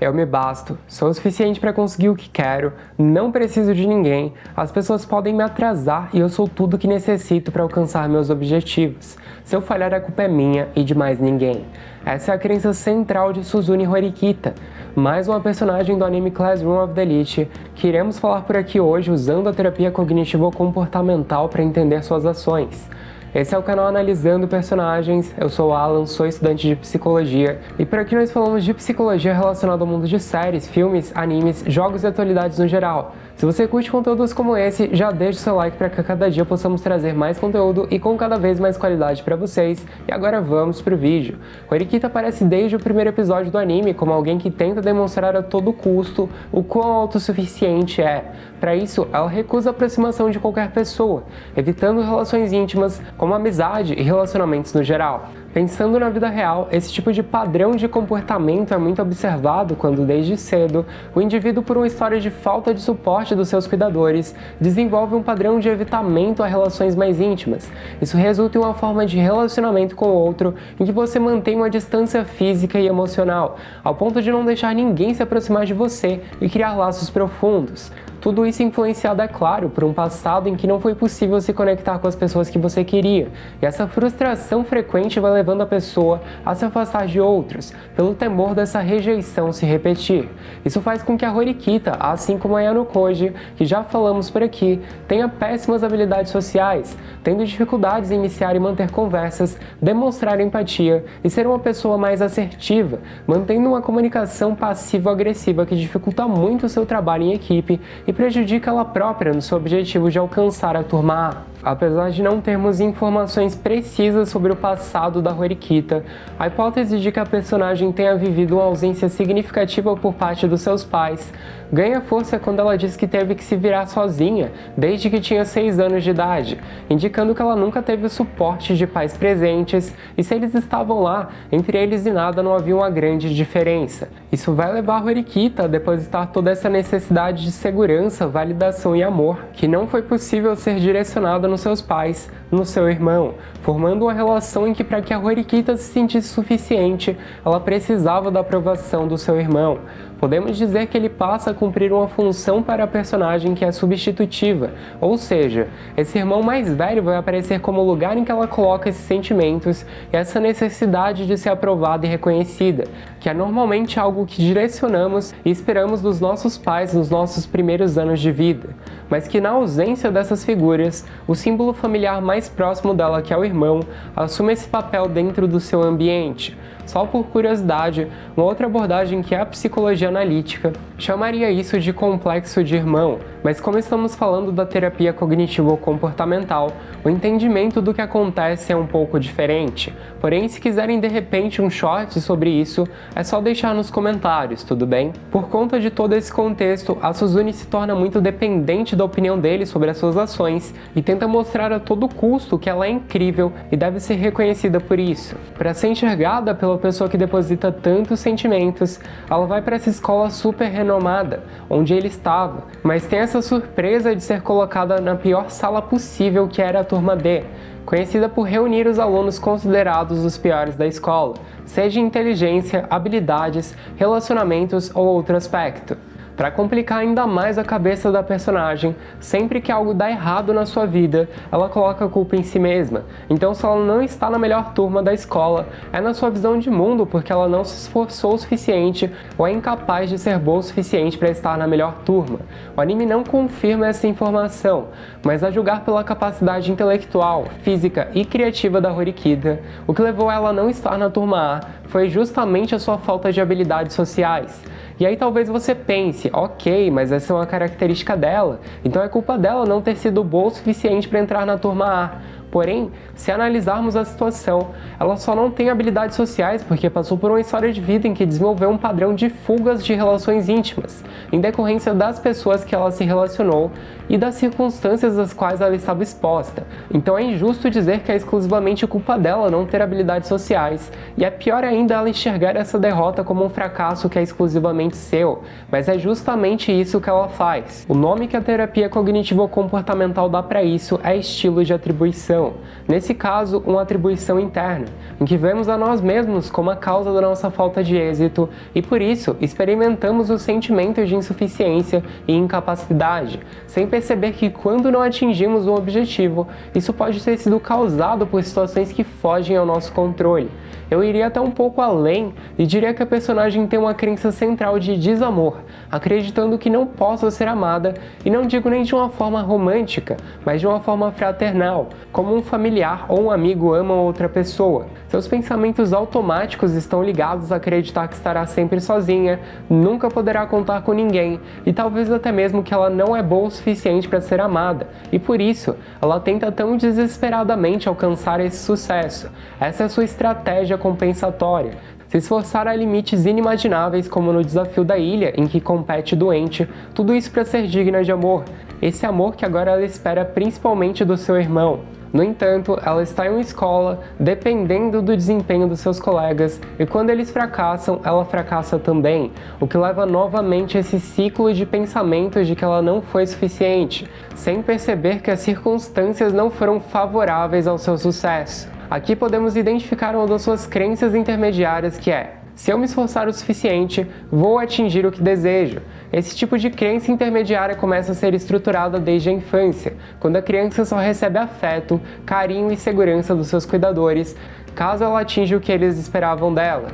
Eu me basto, sou o suficiente para conseguir o que quero, não preciso de ninguém, as pessoas podem me atrasar e eu sou tudo que necessito para alcançar meus objetivos. Se eu falhar, a culpa é minha e de mais ninguém. Essa é a crença central de Suzune Horikita, mais uma personagem do anime Classroom of the Elite, que iremos falar por aqui hoje usando a terapia cognitivo-comportamental para entender suas ações. Esse é o canal Analisando Personagens, eu sou o Alan, sou estudante de psicologia, e por aqui nós falamos de psicologia relacionada ao mundo de séries, filmes, animes, jogos e atualidades no geral. Se você curte conteúdos como esse, já deixa o seu like para que a cada dia possamos trazer mais conteúdo e com cada vez mais qualidade para vocês. E agora vamos pro vídeo. Horikita aparece desde o primeiro episódio do anime como alguém que tenta demonstrar a todo custo o quão autossuficiente é. Para isso, ela recusa a aproximação de qualquer pessoa, evitando relações íntimas, como amizade e relacionamentos no geral. Pensando na vida real, esse tipo de padrão de comportamento é muito observado quando, desde cedo, o indivíduo, por uma história de falta de suporte dos seus cuidadores, desenvolve um padrão de evitamento a relações mais íntimas. Isso resulta em uma forma de relacionamento com o outro em que você mantém uma distância física e emocional, ao ponto de não deixar ninguém se aproximar de você e criar laços profundos. Tudo isso influenciado, é claro, por um passado em que não foi possível se conectar com as pessoas que você queria, e essa frustração frequente vai levando a pessoa a se afastar de outros, pelo temor dessa rejeição se repetir. Isso faz com que a Horikita, assim como a Ayano Koji, que já falamos por aqui, tenha péssimas habilidades sociais, tendo dificuldades em iniciar e manter conversas, demonstrar empatia e ser uma pessoa mais assertiva, mantendo uma comunicação passivo-agressiva que dificulta muito o seu trabalho em equipe e prejudica ela própria no seu objetivo de alcançar a turma A. Apesar de não termos informações precisas sobre o passado da Horikita, a hipótese de que a personagem tenha vivido uma ausência significativa por parte dos seus pais ganha força quando ela diz que teve que se virar sozinha desde que tinha 6 anos de idade, indicando que ela nunca teve o suporte de pais presentes e, se eles estavam lá, entre eles e nada não havia uma grande diferença. Isso vai levar a Horikita a depositar toda essa necessidade de segurança, validação e amor, que não foi possível ser direcionada nos seus pais, no seu irmão, formando uma relação em que, para que a Horikita se sentisse suficiente, ela precisava da aprovação do seu irmão. Podemos dizer que ele passa a cumprir uma função para a personagem que é substitutiva, ou seja, esse irmão mais velho vai aparecer como o lugar em que ela coloca esses sentimentos e essa necessidade de ser aprovada e reconhecida, que é normalmente algo que direcionamos e esperamos dos nossos pais nos nossos primeiros anos de vida, mas que, na ausência dessas figuras, o símbolo familiar mais próximo dela, que é o irmão, assume esse papel dentro do seu ambiente. Só por curiosidade, uma outra abordagem, que é a psicologia analítica, chamaria isso de complexo de irmão, mas como estamos falando da terapia cognitivo-comportamental, o entendimento do que acontece é um pouco diferente. Porém, se quiserem de repente um short sobre isso, é só deixar nos comentários, tudo bem? Por conta de todo esse contexto, a Suzune se torna muito dependente da opinião dele sobre as suas ações e tenta mostrar a todo custo que ela é incrível e deve ser reconhecida por isso. Para ser enxergada pela pessoa que deposita tantos sentimentos, ela vai para essa escola super renomada, onde ele estava, mas tem essa surpresa de ser colocada na pior sala possível, que era a turma D, conhecida por reunir os alunos considerados os piores da escola, seja em inteligência, habilidades, relacionamentos ou outro aspecto. Para complicar ainda mais a cabeça da personagem, sempre que algo dá errado na sua vida, ela coloca a culpa em si mesma. Então, se ela não está na melhor turma da escola, é na sua visão de mundo porque ela não se esforçou o suficiente ou é incapaz de ser boa o suficiente para estar na melhor turma. O anime não confirma essa informação, mas a julgar pela capacidade intelectual, física e criativa da Horikita, o que levou ela a não estar na turma A foi justamente a sua falta de habilidades sociais. E aí talvez você pense, ok, mas essa é uma característica dela, então é culpa dela não ter sido boa o suficiente para entrar na turma A. Porém, se analisarmos a situação, ela só não tem habilidades sociais porque passou por uma história de vida em que desenvolveu um padrão de fugas de relações íntimas, em decorrência das pessoas que ela se relacionou e das circunstâncias às quais ela estava exposta. Então é injusto dizer que é exclusivamente culpa dela não ter habilidades sociais, e é pior ainda ela enxergar essa derrota como um fracasso que é exclusivamente seu, mas é justamente isso que ela faz. O nome que a terapia cognitivo-comportamental dá para isso é estilo de atribuição. atribuição. Nesse caso, uma atribuição interna, em que vemos a nós mesmos como a causa da nossa falta de êxito e por isso experimentamos o sentimento de insuficiência e incapacidade, sem perceber que quando não atingimos um objetivo, isso pode ter sido causado por situações que fogem ao nosso controle. Eu iria até um pouco além e diria que a personagem tem uma crença central de desamor, acreditando que não possa ser amada, e não digo nem de uma forma romântica, mas de uma forma fraternal, como um familiar ou um amigo ama outra pessoa. Seus pensamentos automáticos estão ligados a acreditar que estará sempre sozinha, nunca poderá contar com ninguém e talvez até mesmo que ela não é boa o suficiente para ser amada, e por isso ela tenta tão desesperadamente alcançar esse sucesso. Essa é a sua estratégia compensatória. Se esforçar a limites inimagináveis, como no desafio da ilha, em que compete doente, tudo isso para ser digna de amor. Esse amor que agora ela espera principalmente do seu irmão. No entanto, ela está em uma escola, dependendo do desempenho dos seus colegas, e quando eles fracassam, ela fracassa também, o que leva novamente a esse ciclo de pensamentos de que ela não foi suficiente, sem perceber que as circunstâncias não foram favoráveis ao seu sucesso. Aqui podemos identificar uma das suas crenças intermediárias, que é: se eu me esforçar o suficiente, vou atingir o que desejo. Esse tipo de crença intermediária começa a ser estruturada desde a infância, quando a criança só recebe afeto, carinho e segurança dos seus cuidadores, caso ela atinja o que eles esperavam dela.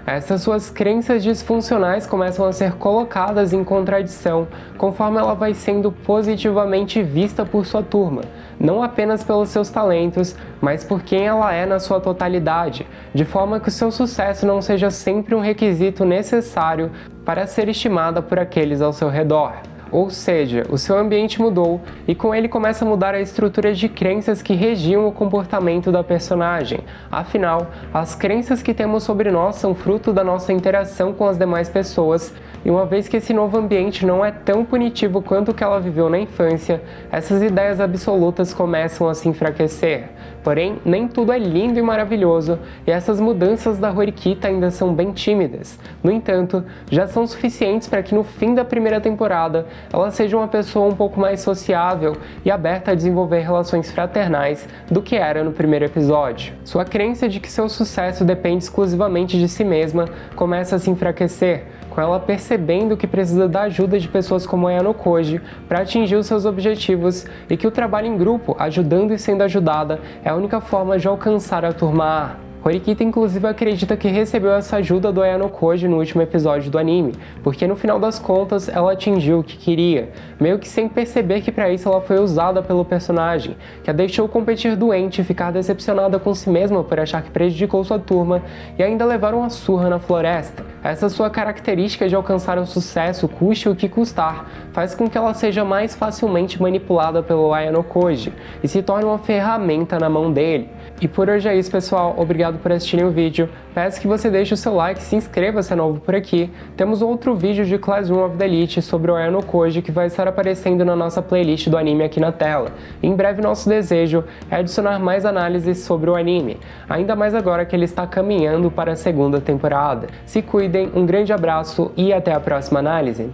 Essas suas crenças disfuncionais começam a ser colocadas em contradição conforme ela vai sendo positivamente vista por sua turma, não apenas pelos seus talentos, mas por quem ela é na sua totalidade, de forma que o seu sucesso não seja sempre um requisito necessário para ser estimada por aqueles ao seu redor. Ou seja, o seu ambiente mudou e com ele começa a mudar a estrutura de crenças que regiam o comportamento da personagem. Afinal, as crenças que temos sobre nós são fruto da nossa interação com as demais pessoas, e uma vez que esse novo ambiente não é tão punitivo quanto o que ela viveu na infância, essas ideias absolutas começam a se enfraquecer. Porém, nem tudo é lindo e maravilhoso, e essas mudanças da Horikita ainda são bem tímidas. No entanto, já são suficientes para que no fim da primeira temporada ela seja uma pessoa um pouco mais sociável e aberta a desenvolver relações fraternais do que era no primeiro episódio. Sua crença de que seu sucesso depende exclusivamente de si mesma começa a se enfraquecer, com ela percebendo que precisa da ajuda de pessoas como a Ayano Koji para atingir os seus objetivos e que o trabalho em grupo, ajudando e sendo ajudada, é a única forma de alcançar a turma A. Horikita inclusive acredita que recebeu essa ajuda do Ayano Koji no último episódio do anime, porque no final das contas ela atingiu o que queria, meio que sem perceber que para isso ela foi usada pelo personagem, que a deixou competir doente e ficar decepcionada com si mesma por achar que prejudicou sua turma e ainda levar uma surra na floresta. Essa sua característica de alcançar o sucesso, custe o que custar, faz com que ela seja mais facilmente manipulada pelo Ayano Koji e se torne uma ferramenta na mão dele. E por hoje é isso, pessoal. Obrigado por assistirem o vídeo. Peço que você deixe o seu like, se inscreva se é novo por aqui. Temos outro vídeo de Classroom of the Elite sobre o Ayano Koji que vai estar aparecendo na nossa playlist do anime aqui na tela. Em breve nosso desejo é adicionar mais análises sobre o anime, ainda mais agora que ele está caminhando para a segunda temporada. Se cuidem, um grande abraço e até a próxima análise.